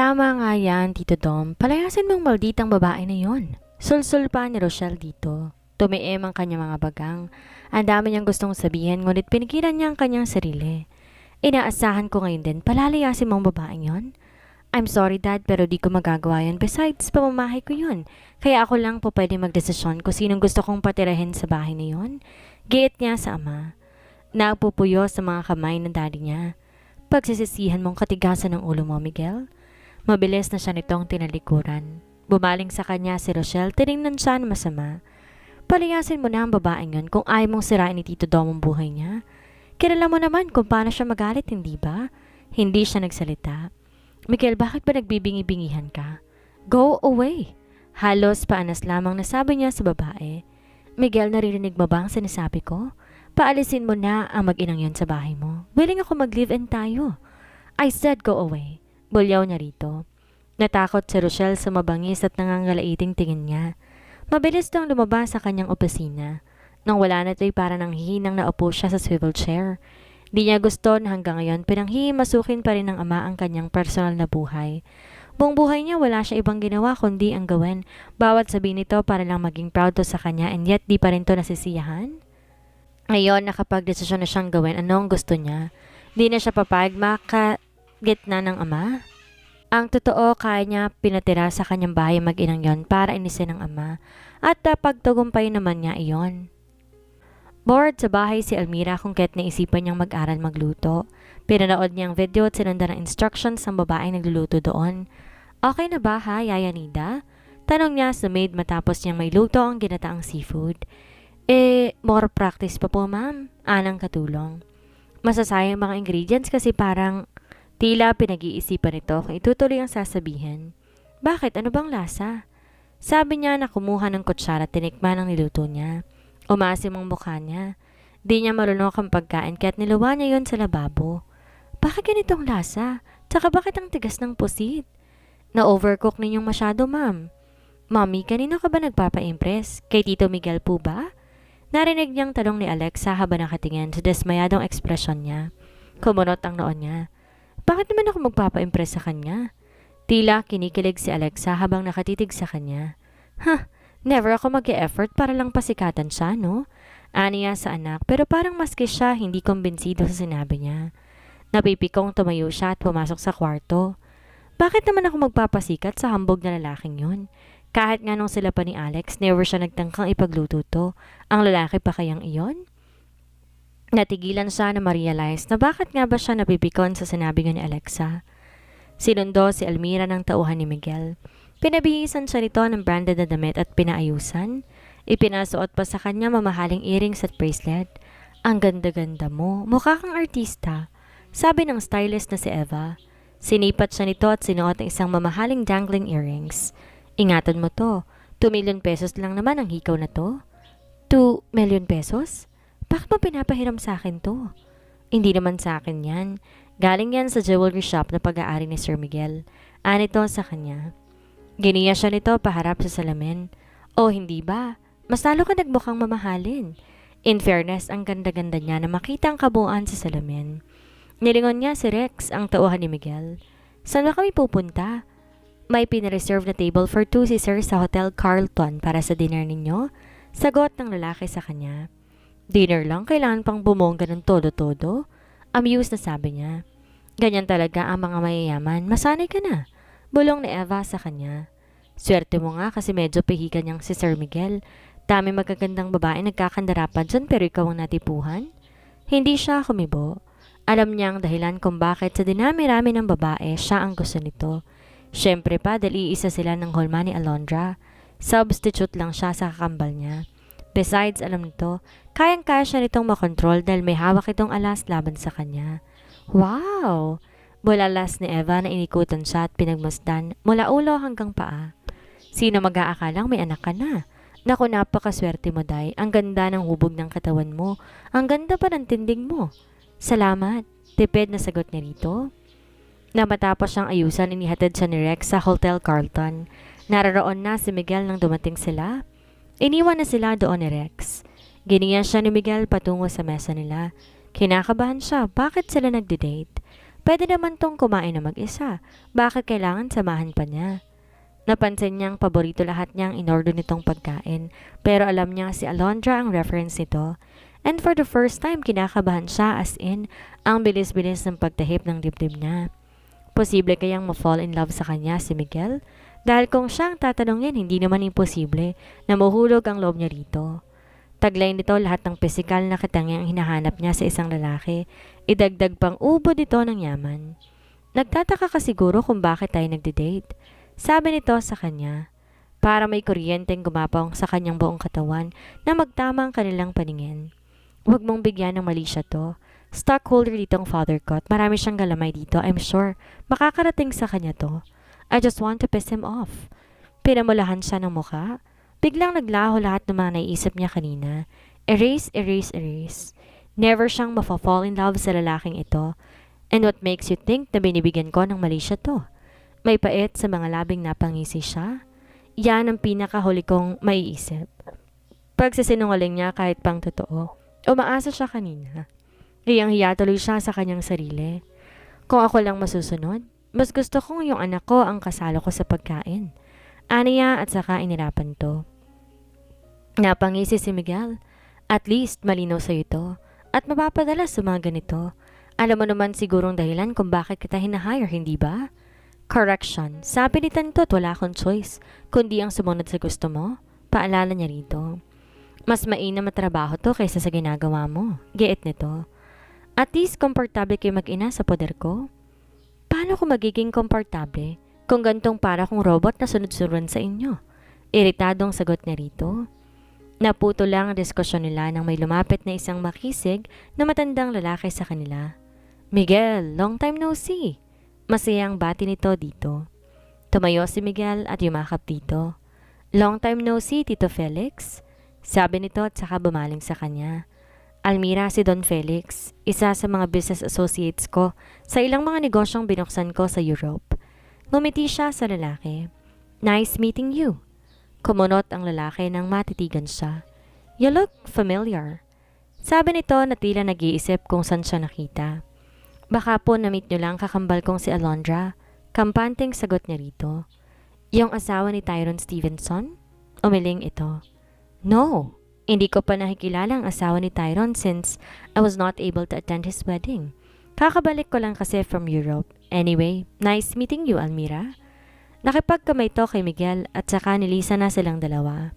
Tama nga yan, Tito Dom. Palayasin mong malditang babae na yon. Sulsul pa ni Rochelle dito. Tumiim ang kanyang mga bagang. Ang dami niyang gustong sabihin, ngunit pinigilan niya ang kanyang sarili. Inaasahan ko ngayon din, palalayasin mong babaeng yon? I'm sorry dad, pero di ko magagawa yun. Besides, pamamahay ko yun. Kaya ako lang po pwede magdesisyon kung sinong gusto kong patirahin sa bahay na yun. Giit niya sa ama. Nagpupuyo sa mga kamay ng daddy niya. Pagsisisihan mong katigasan ng ulo mo, Miguel. Mabilis na siya nitong tinalikuran. Bumaling sa kanya si Rochelle, tinignan siya ng masama. Palayasin mo na ang babaeng yun kung ayaw mong sirain ni Tito Dom ang buhay niya. Kilala mo naman kung paano siya magalit, hindi ba? Hindi siya nagsalita. Miguel, bakit ba nagbibingi-bingihan ka? Go away! Halos paanas lamang nasabi niya sa babae. Miguel, naririnig mo ba ang sinasabi ko? Paalisin mo na ang mag-inang yun sa bahay mo. Willing ako mag-live-in tayo. I said go away. Bulyaw niya rito. Natakot si Rochelle sa mabangis at nangangalaiting tingin niya. Mabilis dang lumabas sa kanyang opisina. Nang wala na ito'y para nang hihinang naupo siya sa swivel chair. Di niya gusto na hanggang ngayon pinanghihimasukin pa rin ng ama ang kanyang personal na buhay. Buong buhay niya wala siya ibang ginawa kundi ang gawin. Bawat sabihin nito para lang maging proud to sa kanya and yet di pa rin to nasisiyahan. Ngayon nakapag-desisyon na siyang gawin anong gusto niya. Di na siya papayag makagitna ng ama. Ang totoo, kaya niya pinatira sa kanyang bahay mag-inang yon para inisin ng ama at pagtagumpay naman niya iyon. Bored sa bahay si Almira kung kaya't naisipan niyang mag-aral magluto. Pinanood niyang video at sinundan ng instructions ng babaeng nagluluto doon. Okay na ba ha, Yaya Nida? Tanong niya sa maid matapos niyang may luto ang ginataang seafood. More practice pa po ma'am, anang katulong. Masasayang mga ingredients kasi parang tila pinag-iisipan nito kung itutuloy ang sasabihin. Bakit? Ano bang lasa? Sabi niya na kumuha ng kutsara at tinikman ang niluto niya. Umasim ang mukha niya. Di niya marunok ang pagkain kaya't niluwa niya yon sa lababo. Bakit ganitong lasa? Tsaka bakit ang tigas ng pusit? Na-overcook ninyong masyado, ma'am. Mommy, kanino ka ba nagpapa-impress? Kay Tito Miguel po ba? Narinig niyang tanong ni Alexa habang nakatingin sa desmayadong ekspresyon niya. Kumunot ang noon niya. Bakit naman ako magpapa-impress sa kanya? Tila kinikilig si Alexa habang nakatitig sa kanya. Never ako mag-e-effort para lang pasikatan siya, no? Aniya sa anak, pero parang maski siya hindi kumbinsido sa sinabi niya. Napipikong tumayo siya at pumasok sa kwarto. Bakit naman ako magpapasikat sa hambog na lalaking yun? Kahit nga nung sila pa ni Alex, never siya nagtangkang ipagluto to. Ang lalaki pa kayang iyon? Natigilan siya na ma-realize na bakit nga ba siya napipikon sa sinabi ni Alexa. Sinundo si Almira ng tauhan ni Miguel. Pinabihisan siya nito ng branded na damit at pinaayusan. Ipinasuot pa sa kanya mamahaling earrings at bracelet. Ang ganda-ganda mo, mukha kang artista, sabi ng stylist na si Eva. Sinipat siya nito at sinuot ang isang mamahaling dangling earrings. Ingatan mo to, 2 million pesos lang naman ang hikaw na to. 2 million pesos? Bakit mo pinapahiram sa akin to? Hindi naman sa akin yan. Galing yan sa jewelry shop na pag-aari ni Sir Miguel. Anito sa kanya. Giniya siya nito paharap sa salamin. Oh, hindi ba? Mas lalo ka nagmukhang mamahalin. In fairness, ang ganda-ganda niya na makita ang kabuuan sa salamin. Nilingon niya si Rex, ang tauhan ni Miguel. Saan ba kami pupunta? May pinareserve na table for 2 si Sir sa Hotel Carlton para sa dinner ninyo? Sagot ng lalaki sa kanya. Dinner lang? Kailangan pang bumongga ng todo-todo? Amused na sabi niya. Ganyan talaga ang mga mayayaman. Masanay ka na. Bulong ni Eva sa kanya. Swerte mo nga kasi medyo pihikan niyang si Sir Miguel. Dami magagandang babae nagkakandarapan dyan pero ikaw ang natipuhan? Hindi siya kumibo. Alam niya ang dahilan kung bakit sa dinami-rami ng babae siya ang gusto nito. Siyempre pa dahil iisa sila ng hulma ni Alondra. Substitute lang siya sa kakambal niya. Besides, alam nito, kayang-kaya siya nitong makontrol dahil may hawak itong alas laban sa kanya. Wow! Bulalas ni Eva na inikutan siya at pinagmasdan mula ulo hanggang paa. Sino mag-aakalang may anak ka na? Naku, napakaswerte mo, Day. Ang ganda ng hubog ng katawan mo. Ang ganda pa ng tindig mo. Salamat. Tipid na sagot niya rito. Na matapos siyang ayusan, inihatid siya ni Rex sa Hotel Carlton. Nararoon na si Miguel nang dumating sila. Iniwan na sila doon ni Rex. Giniya siya ni Miguel patungo sa mesa nila. Kinakabahan siya. Bakit sila nagde-date? Pwede naman tong kumain na mag-isa. Bakit kailangan samahan pa niya? Napansin niyang paborito lahat niyang inorder nitong pagkain, pero alam niya si Alondra ang reference nito. And for the first time, kinakabahan siya as in, ang bilis-bilis ng pagtahip ng dibdib niya. Posible kayang ma-fall in love sa kanya si Miguel? Dahil kung siya ang tatanungin, hindi naman imposible na mahulog ang loob niya rito. Taglay nito lahat ng pisikal na katangiang hinahanap niya sa isang lalaki. Idagdag pang ubod ito ng yaman. Nagtataka ka siguro kung bakit tayo nagde-date. Sabi nito sa kanya, para may kuryenteng gumapang sa kanyang buong katawan na magtama ang kanilang paningin. Huwag mong bigyan ng mali siya to. Stockholder dito ang father ko at marami siyang galamay dito. I'm sure makakarating sa kanya to. I just want to piss him off. Pinamulahan siya ng mukha. Biglang naglaho lahat ng mga naiisip niya kanina. Erase, erase, erase. Never siyang mafafall in love sa lalaking ito. And what makes you think na binibigyan ko ng mali siya to? May pait sa mga labing napangisi siya? Yan ang pinakahuli kong maiisip. Pagsisinungaling niya kahit pang totoo. Umaasa siya kanina. Hiyang-hiya tuloy siya sa kanyang sarili. Kung ako lang masusunod, mas gusto kong yung anak ko ang kasalo ko sa pagkain. Aniya at saka inirapan to. Napangisi si Miguel. At least malinaw sa'yo ito. At mapapadala sa mga ganito. Alam mo naman sigurong dahilan kung bakit kita hinahire, hindi ba? Correction. Sabi ni Tantot wala akong choice. Kundi ang sumunod sa gusto mo. Paalala niya rito. Mas mainam na trabaho to kaysa sa ginagawa mo. Giit nito. At least komportable kayo mag-ina sa poder ko. Paano ko magiging komportable kung gantong para kong robot na sunod-sunod sa inyo? Iritadong sagot niya rito. Naputo lang ang diskusyon nila nang may lumapit na isang makisig na matandang lalaki sa kanila. Miguel, long time no see. Masayang bati nito dito. Tumayo si Miguel at yumakap dito. Long time no see, Tito Felix. Sabi nito at saka bumaling sa kanya. Almira si Don Felix, isa sa mga business associates ko sa ilang mga negosyong binuksan ko sa Europe. Ngumiti siya sa lalaki. Nice meeting you. Kumunot ang lalaki nang matitigan siya. You look familiar. Sabi nito na tila nag-iisip kung saan siya nakita. Baka po na-meet nyo lang kakambal kong si Alondra. Kampanteng sagot niya rito. Yung asawa ni Tyrone Stevenson? Umiling ito. No, hindi ko pa nakikilala ang asawa ni Tyrone since I was not able to attend his wedding. Kakabalik ko lang kasi from Europe. Anyway, nice meeting you, Almira. Nakipagkamay to kay Miguel at saka nilisa na silang dalawa.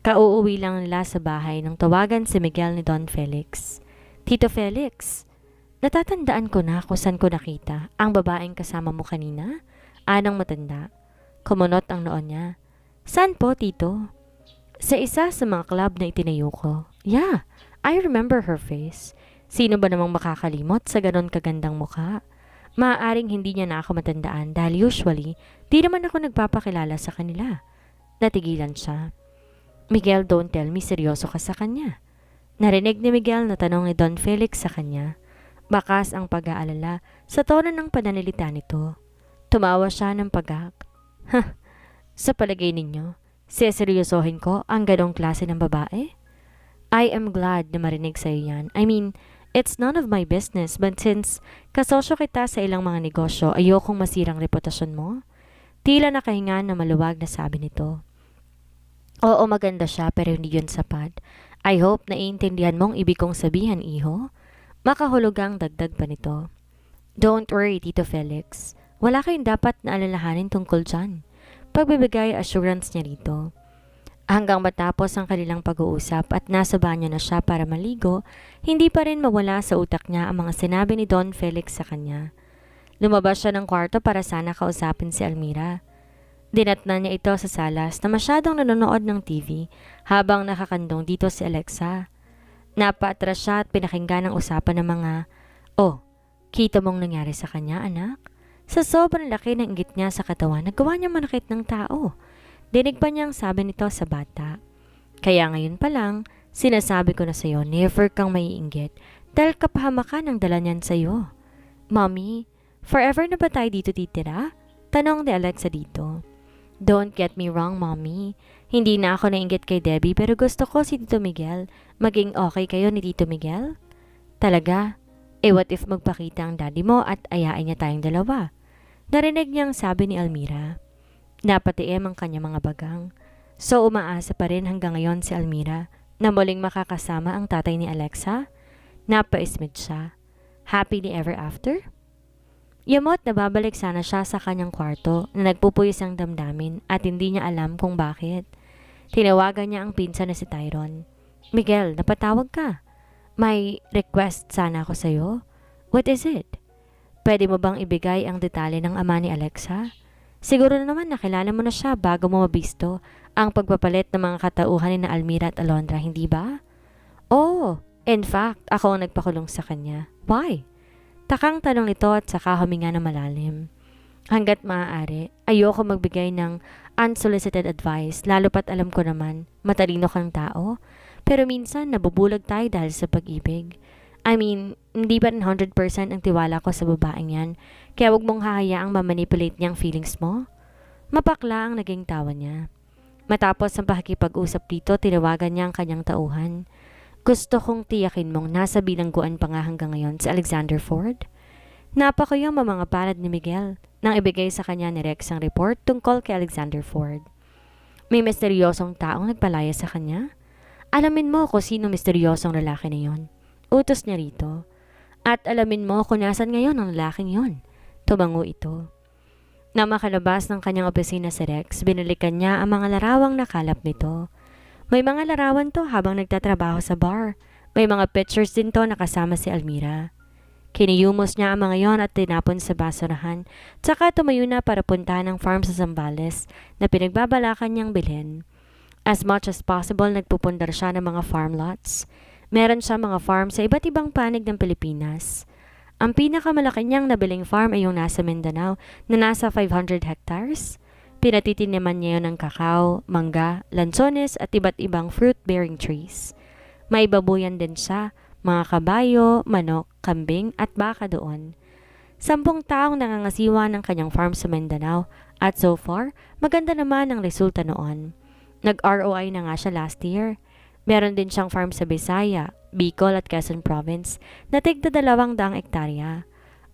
Kauuwi lang nila sa bahay nang tawagan si Miguel ni Don Felix. Tito Felix, natatandaan ko na kung saan ko nakita ang babaeng kasama mo kanina. Anong matanda? Kumunot ang noon niya. Saan po, Tito? Sa isa sa mga club na itinayo ko. Yeah, I remember her face. Sino ba namang makakalimot sa ganon kagandang mukha? Maaaring hindi niya na ako matandaan dahil usually, di naman ako nagpapakilala sa kanila. Natigilan siya. Miguel, don't tell me seryoso ka sa kanya. Narinig ni Miguel na tanong ni Don Felix sa kanya. Bakas ang pag-aalala sa tono ng pananalita nito. Tumawa siya ng pagak. Sa palagay ninyo, seseryosohin ko ang ganong klase ng babae? I am glad na marinig sa iyo yan. I mean, it's none of my business but since kasosyo kita sa ilang mga negosyo, ayokong masirang reputasyon mo. Tila nakahinga na maluwag na sabi nito. Oo, maganda siya pero hindi yun sapat. I hope na iintindihan mong ibig kong sabihan, iho. Makahulugang dagdag pa nito. Don't worry, Tito Felix. Wala kayong dapat na alalahanin tungkol dyan. Pagbibigay assurance niya rito. Hanggang matapos ang kanilang pag-uusap at nasa banyo na siya para maligo, hindi pa rin mawala sa utak niya ang mga sinabi ni Don Felix sa kanya. Lumabas siya ng kwarto para sana kausapin si Almira. Dinatnan niya ito sa salas na masyadong nanonood ng TV habang nakakandong dito si Alexa. Napaatras siya at pinakinggan ang usapan ng mga, "Oh, kita mong nangyari sa kanya, anak?" Sa sobrang laki ng inggit niya sa katawan, nagawa niya manakit ng tao. Dinig pa niyang sabi nito sa bata. Kaya ngayon pa lang, sinasabi ko na sa'yo, never kang maiinggit dahil kapahamakan ang dala niyan sa'yo. Mommy, forever na ba tayo dito titira? Tanong ni Alexa dito. Don't get me wrong, Mommy. Hindi na ako nainggit kay Debbie pero gusto ko si Tito Miguel. Maging okay kayo ni Tito Miguel? Talaga? What if magpakita ang daddy mo at ayain niya tayong dalawa? Narinig niyang sabi ni Almira. Napatiim ang kanyang mga bagang. So umaasa pa rin hanggang ngayon si Almira na muling makakasama ang tatay ni Alexa? Napaismid siya. Happily ever after? Yamot na babalik sana siya sa kanyang kwarto na nagpupuyos ang damdamin at hindi niya alam kung bakit. Tinawagan niya ang pinsan na si Tyron. Miguel, napatawag ka. May request sana ako sa'yo. What is it? Pwede mo bang ibigay ang detalye ng ama ni Alexa? Siguro na naman nakilala mo na siya bago mo mabisto ang pagpapalit ng mga katauhan ni na Almira at Alondra, hindi ba? Oh, in fact, ako ang nagpakulong sa kanya. Why? Takang tanong nito at saka huminga na malalim. Hanggat maaari, ayoko magbigay ng unsolicited advice, lalo pat alam ko naman, matalino kang tao. Pero minsan, nabubulag tayo dahil sa pag-ibig. I mean, hindi pa rin 100% ang tiwala ko sa babaeng yan, kaya wag mong hahayaang mamanipulate niyang feelings mo. Mapakla ang naging tawa niya. Matapos ang pakikipag-usap dito, tinawagan niya ang kanyang tauhan. Gusto kong tiyakin mong nasa bilangguan pa nga hanggang ngayon si Alexander Ford. Napakayang mga palad ni Miguel nang ibigay sa kanya ni Rex ang report tungkol kay Alexander Ford. May misteryosong taong nagpalaya sa kanya. Alamin mo kung sino misteryosong lalaki na yon. Utos niya rito. At alamin mo kung nasan ngayon ang lalaking yon. Tumango ito. Na makalabas ng kanyang opisina si Rex, binalikan niya ang mga larawang nakalap nito. May mga larawan to habang nagtatrabaho sa bar. May mga pictures din to nakasama si Almira. Kiniyumos niya ang mga yon at tinapon sa basurahan, tsaka tumayo na para puntahan ang farm sa Zambales na pinagbabalakan niyang bilhin. As much as possible, nagpupundar siya ng mga farm lots. Meron siya mga farm sa iba't ibang panig ng Pilipinas. Ang pinakamalaki niyang nabiling farm ay yung nasa Mindanao na nasa 500 hectares. Pinatitinaman niya yun ng kakao, mangga, lansones at iba't ibang fruit-bearing trees. May babuyan din siya, mga kabayo, manok, kambing at baka doon. 10 taong nangangasiwa ng kanyang farm sa Mindanao at so far, maganda naman ang resulta noon. Nag-ROI na nga siya last year. Meron din siyang farm sa Bisaya, Bicol at Quezon Province na tigda 200 ektarya.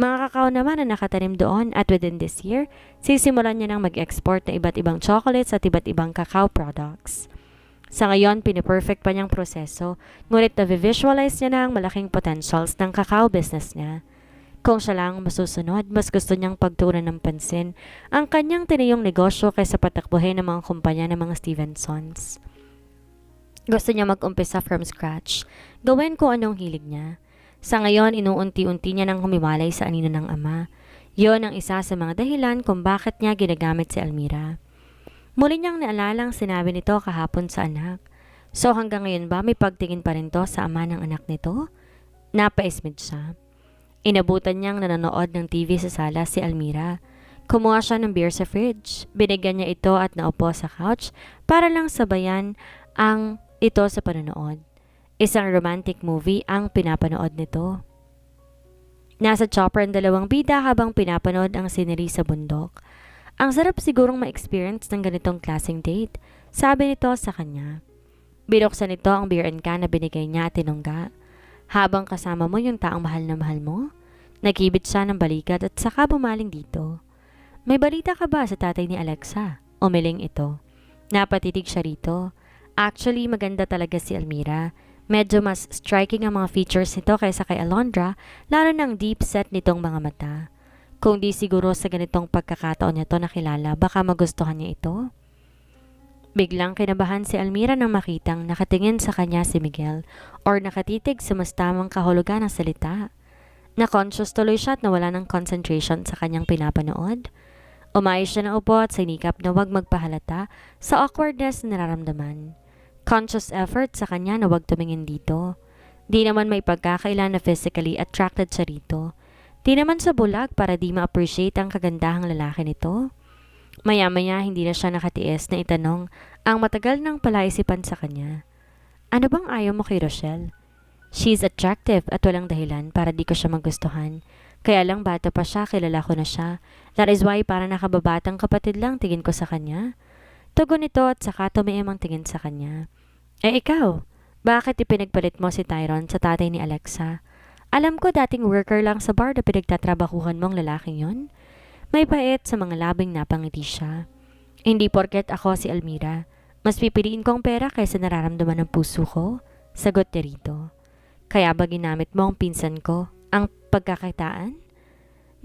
Mga kakao naman na nakatanim doon at within this year, sisimulan niya nang mag-export na iba't ibang chocolates at iba't ibang cacao products. Sa ngayon, piniperfect pa niyang proseso, ngunit na-visualize niya na ang malaking potentials ng cacao business niya. Kung siya lang masusunod, mas gusto niyang pagtuunan ng pansin ang kanyang tinayong negosyo kaysa patakbuhin ng mga kumpanya ng mga Stevensons. Gusto niya mag-umpisa from scratch, gawin kung anong hilig niya. Sa ngayon, inuunti-unti niya nang humiwalay sa anino ng ama. Yon ang isa sa mga dahilan kung bakit niya ginagamit si Almira. Muli niyang naalalang sinabi nito kahapon sa anak. So hanggang ngayon ba may pagtingin pa rin to sa ama ng anak nito? Napaismid siya. Inabutan niyang nanonood ng TV sa sala si Almira. Kumuha siya ng beer sa fridge. Binigyan niya ito at naupo sa couch para lang sabayan ang ito sa panonood. Isang romantic movie ang pinapanood nito. Nasa chopper ang dalawang bida habang pinapanood ang scenery sa bundok. Ang sarap sigurong ma-experience ng ganitong klaseng date, sabi nito sa kanya. Binuksan nito ang beer and can na binigay niya at tinungga. Habang kasama mo yung taong mahal na mahal mo, nagkibit siya ng balikat at saka bumaling dito. May balita ka ba sa tatay ni Alexa? Umiling ito. Napatitig siya rito. Actually, maganda talaga si Almira. Medyo mas striking ang mga features nito kaysa kay Alondra, lalo ng deep set nitong mga mata. Kung di siguro sa ganitong pagkakataon niya ito nakilala, baka magustuhan niya ito. Biglang kinabahan si Almira nang makitang nakatingin sa kanya si Miguel or nakatitig sa mas tamang kahulugan ng salita. Na-conscious tuloy siya at nawala ng concentration sa kanyang pinapanood. Umayos siya ng upo at sinikap na huwag magpahalata sa awkwardness na nararamdaman. Conscious effort sa kanya na huwag tumingin dito. Di naman may pagkakailan na physically attracted siya rito. Di naman sa bulag para di ma-appreciate ang kagandahang lalaki nito. Maya-maya hindi na siya nakatiis na itanong ang matagal nang palaisipan sa kanya. Ano bang ayaw mo kay Rochelle? She's attractive at walang dahilan para di ko siya magustuhan. Kaya lang bata pa siya, kilala ko na siya. That is why para nakababatang kapatid lang tingin ko sa kanya. Tugon nito at saka tumiim ang tingin sa kanya. Ikaw, bakit ipinagpalit mo si Tyron sa tatay ni Alexa? Alam ko dating worker lang sa bar na pinagtatrabahuhan mong lalaking yon. May pait sa mga labing napangiti siya. Hindi porket ako si Almira. Mas pipiliin kong pera kaysa nararamdaman ng puso ko. Sagot niya rito. Kaya ba ginamit mo ang pinsan ko, ang pagkakitaan?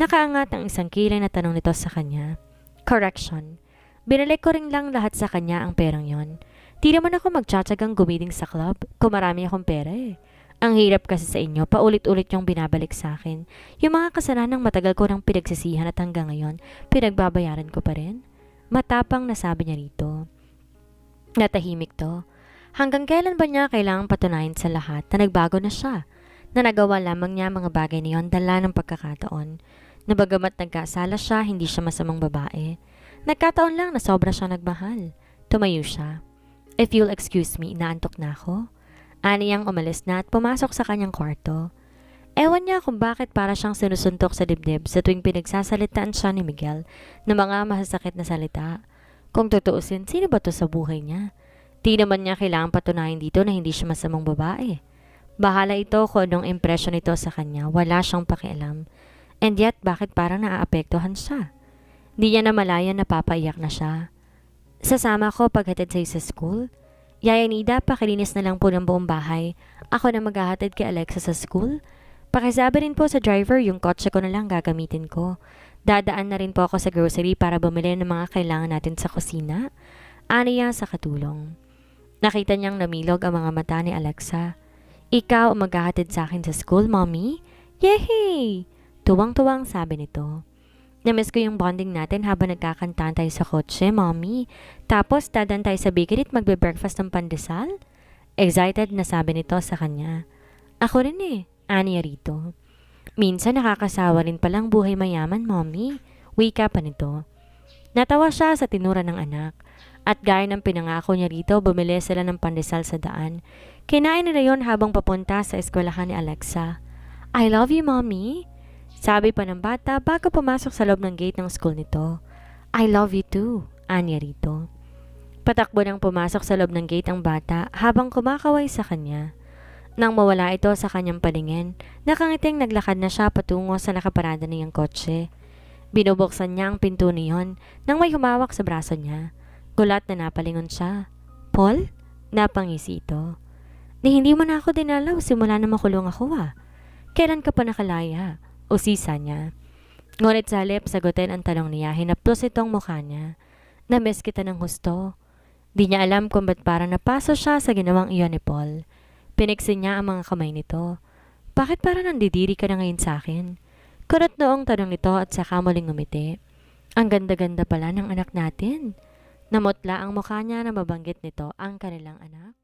Nakaangat ang isang kilay na tanong nito sa kanya. Correction. Binalik ko rin lang lahat sa kanya ang perang yon. Di naman ako magtsatsagang gumiding sa club kung marami akong pera eh. Ang hirap kasi sa inyo, paulit-ulit yung binabalik sa akin. Yung mga kasalanang matagal ko nang pinagsisihan at hanggang ngayon, pinagbabayaran ko pa rin. Matapang na sabi niya rito. Natahimik to. Hanggang kailan ba niya kailangang patunayan sa lahat na nagbago na siya? Na nagawa lamang niya mga bagay na yon dala ng pagkakataon. Na bagamat nagkasala siya, hindi siya masamang babae. Nagkataon lang na sobra siyang nagmahal. Tumayo siya. If you'll excuse me, inaantok na ako. Aniyang umalis na at pumasok sa kanyang kwarto. Ewan niya kung bakit para siyang sinusuntok sa dibdib sa tuwing pinagsasalitaan siya ni Miguel ng mga masasakit na salita. Kung tutuusin, sino ba to sa buhay niya? Di naman niya kailangang patunayan dito na hindi siya masamang babae. Bahala ito kung anong impresyon nito sa kanya, wala siyang pakialam. And yet, bakit parang naaapektuhan siya? Di niya na malaya na papaiyak na siya. Sasama ko paghatid sa'yo sa school? Yaya Nida, pakilinis na lang po ng buong bahay. Ako na maghahatid kay Alexa sa school? Pakisabi rin po sa driver yung kotse ko na lang gagamitin ko. Dadaan na rin po ako sa grocery para bumili ng mga kailangan natin sa kusina. Aniya sa katulong. Nakita niyang namilog ang mga mata ni Alexa. Ikaw ang maghahatid sa akin sa school, mommy? Yehey! Tuwang-tuwang sabi nito. Namiss ko yung bonding natin habang nagkakantaan tayo sa kotse, mommy. Tapos dadan tayo sa bakery at magbe-breakfast ng pandesal? Excited na sabi nito sa kanya. Ako rin eh, aniya rito. Minsan nakakasawa rin palang buhay mayaman, mommy. Wika pa nito. Natawa siya sa tinura ng anak. At gaya ng pinangako niya rito, bumili sila ng pandesal sa daan. Kinain nila yon habang papunta sa eskwelahan ni Alexa. I love you, mommy. Sabi pa ng bata bago pumasok sa loob ng gate ng school nito. I love you too, anya rito. Patakbo nang pumasok sa loob ng gate ang bata habang kumakaway sa kanya. Nang mawala ito sa kanyang paningin, nakangiting naglakad na siya patungo sa nakaparada niyang kotse. Binubuksan niya ang pinto niyon nang may humawak sa braso niya. Gulat na napalingon siya. Paul? Napangisi ito. Ni hindi mo na ako dinalaw simula na makulong ako Kailan ka pa nakalaya? Usisa niya. Ngunit sa halip sagutin ang tanong niya, hinaplos itong mukha niya. Namiss kita ng husto. Di niya alam kung ba't parang napaso siya sa ginawang iyon ni Paul. Piniksin niya ang mga kamay nito. Bakit parang nandidiri ka na ngayon sa akin? Kunot noong tanong nito at saka muling ngumiti. Ang ganda-ganda pala ng anak natin. Namutla ang mukha niya na mabanggit nito ang kanilang anak.